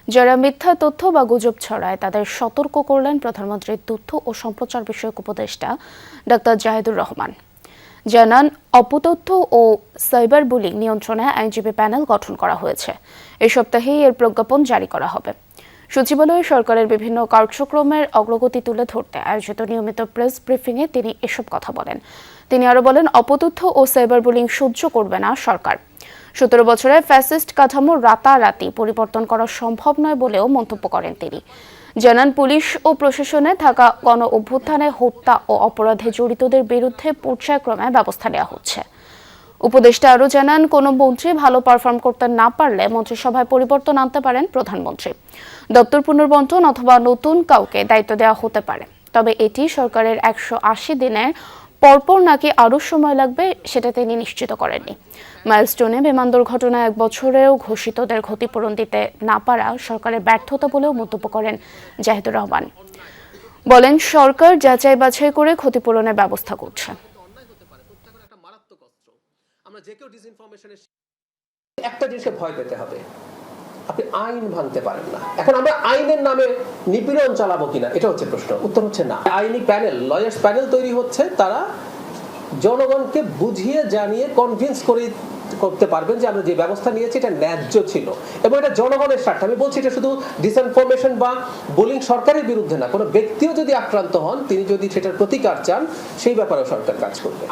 যারা মিথ্যা তথ্য বা গুজব ছড়ায় তাদের সতর্ক করলেন প্রধানমন্ত্রীর তথ্য ও সম্প্রচার বিষয়ক উপদেষ্টা ডাক্তার জাহিদুর রহমান। জানান, অপতথ্য ও সাইবার বুলিং নিয়ন্ত্রণে আইনজীবী প্যানেল গঠন করা হয়েছে। এই সপ্তাহেই এর প্রজ্ঞাপন জারি করা হবে। সচিবালয়ে সরকারের বিভিন্ন কার্যক্রমের অগ্রগতি তুলে ধরতে আয়োজিত নিয়মিত প্রেস ব্রিফিংয়ে তিনি এসব কথা বলেন। তিনি আরও বলেন, অপতথ্য ও সাইবার বুলিং সহ্য করবে না সরকার। 17 বছরে ফ্যাসিস্ট কাঠামো রাতারাতি পরিবর্তন করা সম্ভব নয় বলেও মন্তব্য করেন তিনি। জানান, পুলিশ ও প্রশাসনে থাকা গণ অভ্যুত্থানে হত্যা ও অপরাধে জড়িতদের বিরুদ্ধে পর্যায়ক্রমে ব্যবস্থা নেওয়া হচ্ছে। উপদেষ্টা আরও জানান, কোনো মন্ত্রী ভালো পারফর্ম করতে না পারলে মন্ত্রিসভায় পরিবর্তন আনতে পারেন প্রধানমন্ত্রী। দপ্তর পুনর্বন্টন অথবা নতুন কাউকে দায়িত্ব দেওয়া হতে পারে, তবে এটি সরকারের 180 দিনের পরপর নাকি আরও সময় লাগবে সেটা তিনি নিশ্চিত করেননি। মাইলস্টোনে বিমান দুর্ঘটনায় 1 বছরেও ঘোষিতদের ক্ষতিপূরণ দিতে না পারা সরকারের ব্যর্থতা বলেও মন্তব্য করেন জাহিদুর রহমান। বলেন, সরকার যাচাই বাছাই করে ক্ষতিপূরণের ব্যবস্থা করছে। একটা জিনিসকে ভয় পেতে হবে, আপনি আইন ভাঙতে পারেন না। এখন আমরা আইনের নামে নিপীড়ন চালাবো কিনা, এটা হচ্ছে প্রশ্ন। উত্তর হচ্ছে না। আইনি প্যানেল, লয়ার্স প্যানেল তৈরি হচ্ছে, তারা জনগণকে বুঝিয়ে জানিয়ে কনভিন্স করতে পারবেন যে আমরা যে ব্যবস্থা নিয়েছি এটা ন্যায্য ছিল এবং এটা জনগণের স্বার্থে। আমি বলছি এটা শুধু ডিসইনফরমেশন বা বুলিং সরকারের বিরুদ্ধে না, কোনো ব্যক্তিও যদি আক্রান্ত হন, তিনি যদি সেটার প্রতিকার চান, সেই ব্যাপারেও সরকার কাজ করবে।